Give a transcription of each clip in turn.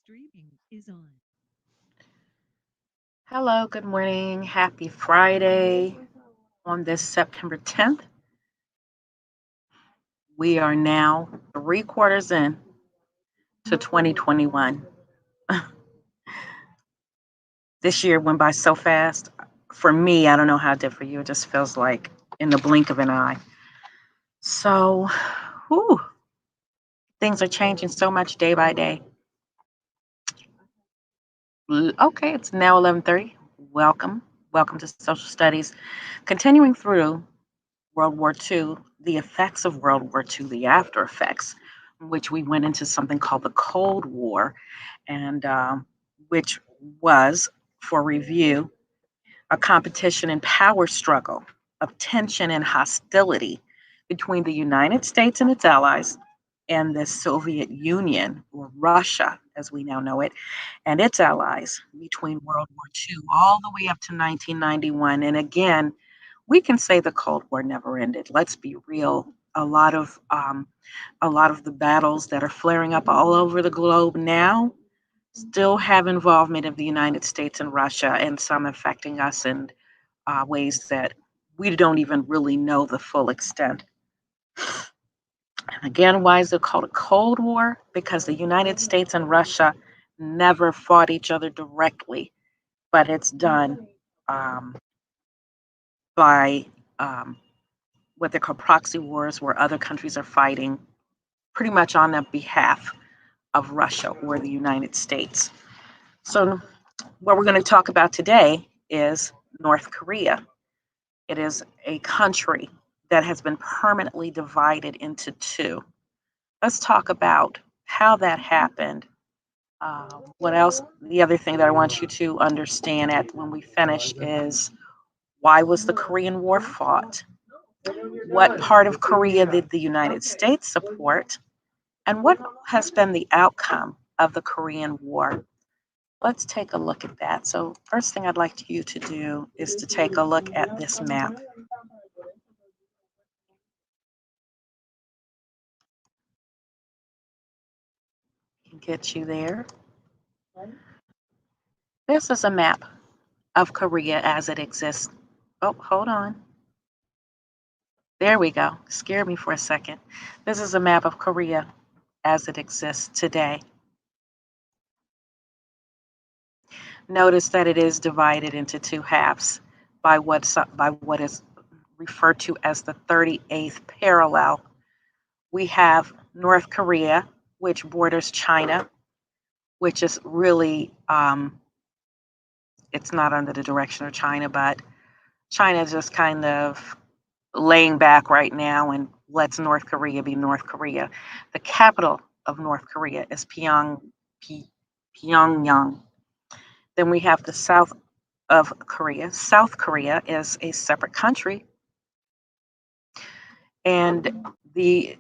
Streaming is on. Hello, good morning. Happy Friday on this September 10th. We are now 3 quarters in to 2021. This year went by so fast. For me, I don't know how it did for you. It just feels like in the blink of an eye. So, whew, things are changing so much day by day. Okay, it's now 11:30. Welcome. Welcome to Social Studies. Continuing through World War II, the effects of World War II, the after effects, in which we went into something called the Cold War, and which was, for review, a competition and power struggle of tension and hostility between the United States and its allies and the Soviet Union, or Russia, as we now know it, and its allies between World War II all the way up to 1991. And again, we can say the Cold War never ended. Let's be real. A lot of the battles that are flaring up all over the globe now still have involvement of the United States and Russia, and some affecting us in ways that we don't even really know the full extent. Again, why is it called a Cold War? Because the United States and Russia never fought each other directly, but it's done um, by what they call proxy wars, where other countries are fighting pretty much on the behalf of Russia or the United States. So, what we're going to talk about today is North Korea. It is a country that has been permanently divided into two. Let's talk about how that happened. What else? The other thing that I want you to understand at when we finish is, why was the Korean War fought? What part of Korea did the United States support? And what has been the outcome of the Korean War? Let's take a look at that. So, first thing I'd like you to do is to take a look at this map. Get you there. This is a map of Korea as it exists. Oh, hold on. There we go. Scared me for a second. This is a map of Korea as it exists today. Notice that it is divided into two halves by what is referred to as the 38th parallel. We have North Korea, which borders China, which is really, it's not under the direction of China, but China is just kind of laying back right now and lets North Korea be North Korea. The capital of North Korea is Pyongyang. Then we have the south of Korea. South Korea is a separate country, and the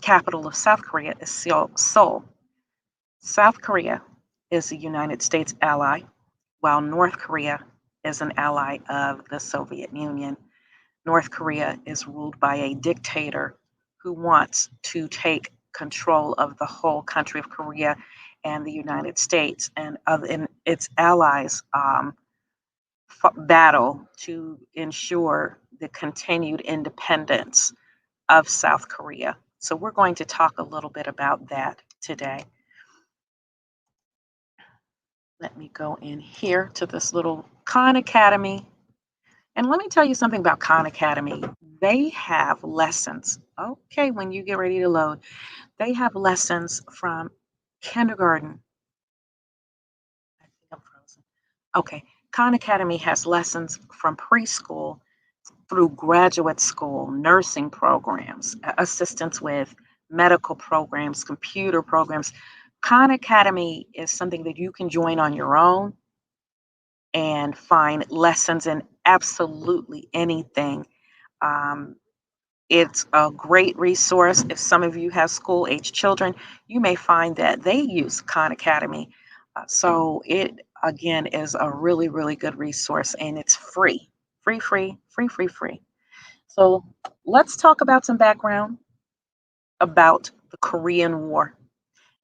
capital of South Korea is Seoul. South Korea is a United States ally, while North Korea is an ally of the Soviet Union. North Korea is ruled by a dictator who wants to take control of the whole country of Korea and the United States, and its allies battle to ensure the continued independence of South Korea. So, we're going to talk a little bit about that today. Let me go in here to this little Khan Academy. And let me tell you something about Khan Academy. They have lessons. Okay, when you get ready to load, they have lessons from kindergarten. I think I'm frozen. Okay, Khan Academy has lessons from preschool through graduate school, nursing programs, assistance with medical programs, computer programs. Khan Academy is something that you can join on your own and find lessons in absolutely anything. Um, it's a great resource. If some of you have school age children, you may find that they use Khan Academy. So it, again, is a really, really good resource, and it's free. Free, free, free, free, free. So let's talk about some background about the Korean War.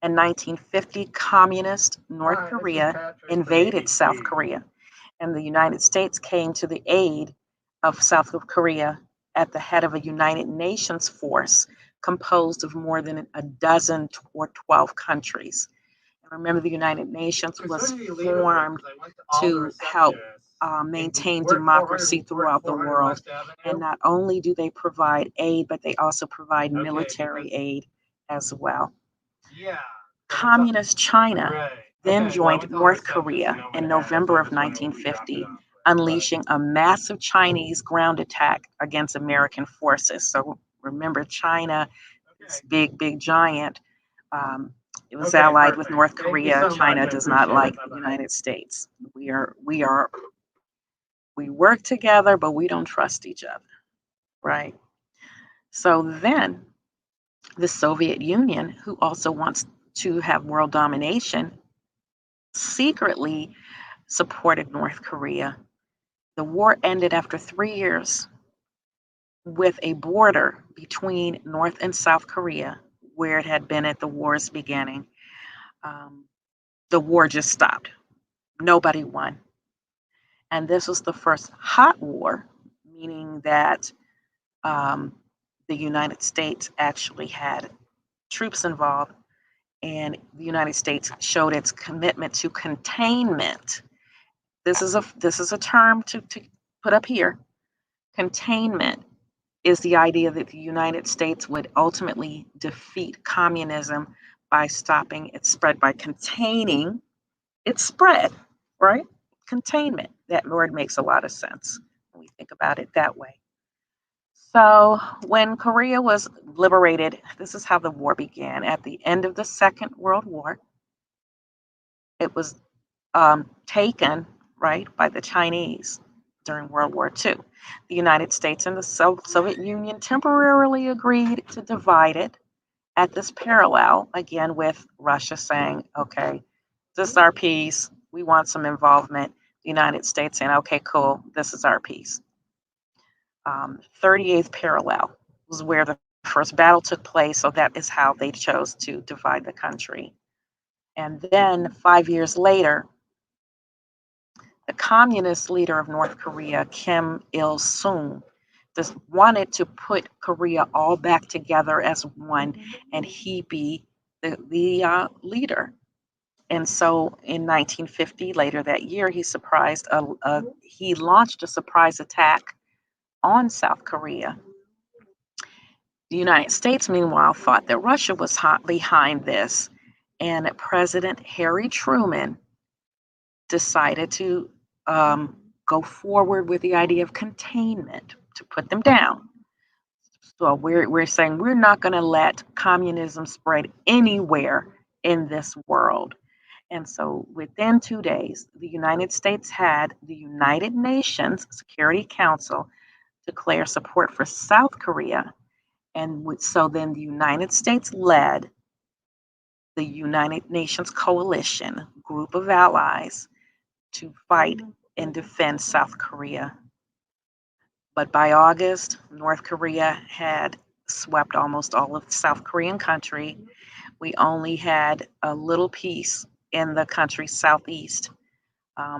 In 1950, communist North Korea invaded South Korea, and the United States came to the aid of South Korea at the head of a United Nations force composed of more than a dozen or 12 countries. And remember, the United Nations was formed to help maintain democracy throughout the world. And not only do they provide aid, but they also provide military aid as well. Communist China then joined North Korea in November of 1950, unleashing a massive Chinese ground attack against American forces. So remember, China, this big giant, it was allied with North Korea. China does not like the United States. We work together, but we don't trust each other, right? So then the Soviet Union, who also wants to have world domination, secretly supported North Korea. The war ended after 3 years with a border between North and South Korea, where it had been at the war's beginning. The war just stopped. Nobody won. And this was the first hot war, meaning that the United States actually had troops involved, and the United States showed its commitment to containment. This is a term to put up here. Containment is the idea that the United States would ultimately defeat communism by stopping its spread, by containing its spread, right? Containment. That word makes a lot of sense when we think about it that way. So when Korea was liberated, this is how the war began. At the end of the Second World War, it was taken, right, by the Chinese during World War II. The United States and the Soviet Union temporarily agreed to divide it at this parallel, again, with Russia saying, okay, this is our piece. We want some involvement. The United States saying, okay, cool, this is our piece. 38th parallel was where the first battle took place, so that is how they chose to divide the country. And then 5 years later, the communist leader of North Korea, Kim Il sung, just wanted to put Korea all back together as one, and he be the leader. And so in 1950, later that year, he launched a surprise attack on South Korea. The United States, meanwhile, thought that Russia was behind this, and President Harry Truman decided to go forward with the idea of containment to put them down. So we're saying we're not going to let communism spread anywhere in this world. And so within 2 days, the United States had the United Nations Security Council declare support for South Korea. And so then the United States led the United Nations coalition group of allies to fight and defend South Korea. But by August, North Korea had swept almost all of the South Korean country. We only had a little piece in the country's southeast.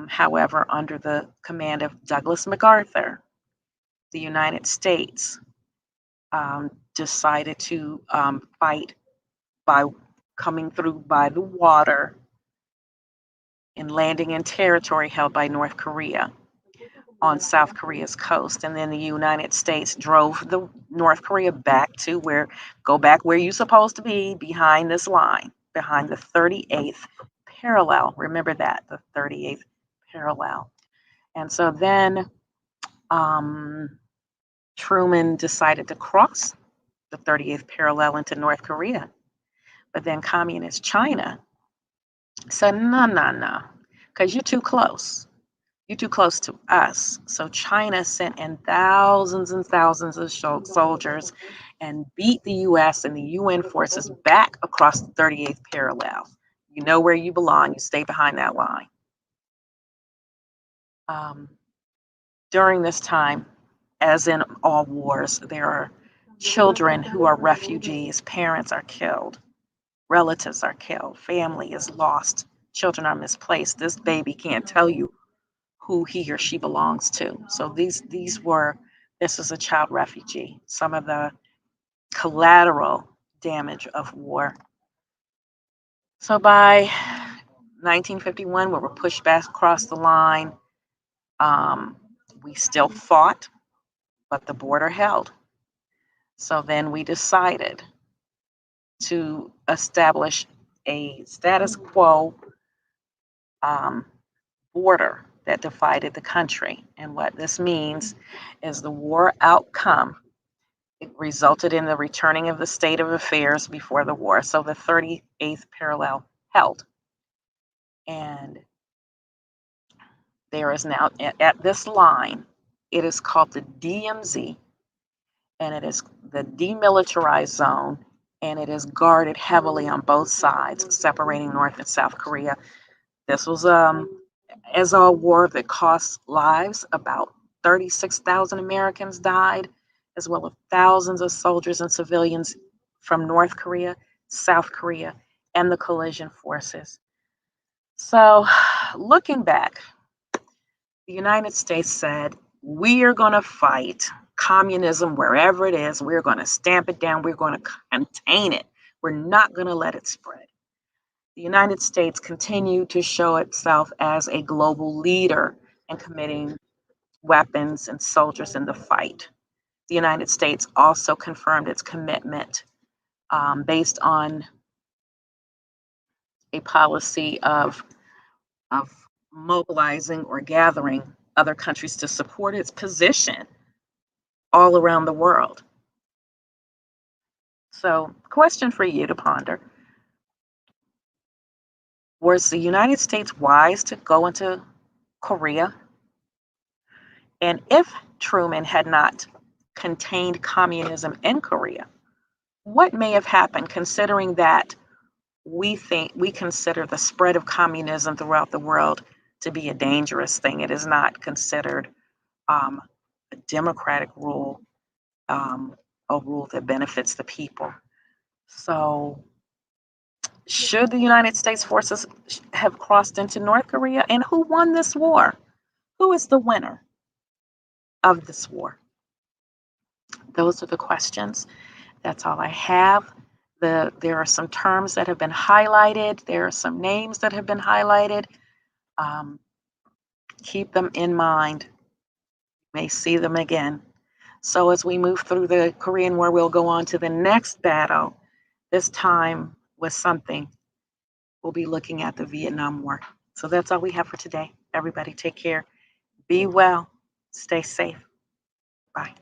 However, under the command of Douglas MacArthur, the United States decided to fight by coming through by the water and landing in territory held by North Korea on South Korea's coast. And then the United States drove the North Korea go back where you're supposed to be, behind this line, behind the 38th parallel. Remember that, the 38th parallel. And so then Truman decided to cross the 38th parallel into North Korea. But then communist China said, no, because you're too close. You're too close to us. So China sent in thousands and thousands of soldiers and beat the US and the UN forces back across the 38th parallel. You know where you belong. You stay behind that line. During this time, as in all wars, there are children who are refugees. Parents are killed. relatives are killed, family is lost, children are misplaced. This baby can't tell you who he or she belongs to. So this is a child refugee. Some of the collateral damage of war. So by 1951, we were pushed back across the line. Um, we still fought, but the border held. So then we decided to establish a status quo um, border that divided the country. And what this means is the war outcome, it resulted in the returning of the state of affairs before the war. So the 38th parallel held. And there is now, at this line, it is called the DMZ, and it is the demilitarized zone, and it is guarded heavily on both sides, separating North and South Korea. This was as a war that cost lives. About 36,000 Americans died, as well as thousands of soldiers and civilians from North Korea, South Korea, and the coalition forces. So, looking back, the United States said, we are going to fight communism wherever it is. We're going to stamp it down. We're going to contain it. We're not going to let it spread. The United States continued to show itself as a global leader in committing weapons and soldiers in the fight. The United States also confirmed its commitment based on a policy of mobilizing or gathering other countries to support its position all around the world. So, question for you to ponder. Was the United States wise to go into Korea? And if Truman had not contained communism in Korea, what may have happened, considering that we consider the spread of communism throughout the world to be a dangerous thing? It is not considered a democratic rule, a rule that benefits the people. So, should the United States forces have crossed into North Korea? And who won this war? Who is the winner of this war? Those are the questions. That's all I have. There are some terms that have been highlighted. There are some names that have been highlighted. Um, keep them in mind. You may see them again. So as we move through the Korean War, we'll go on to the next battle. This time with something. We'll be looking at the Vietnam War. So that's all we have for today. Everybody take care. Be well. Stay safe. Bye.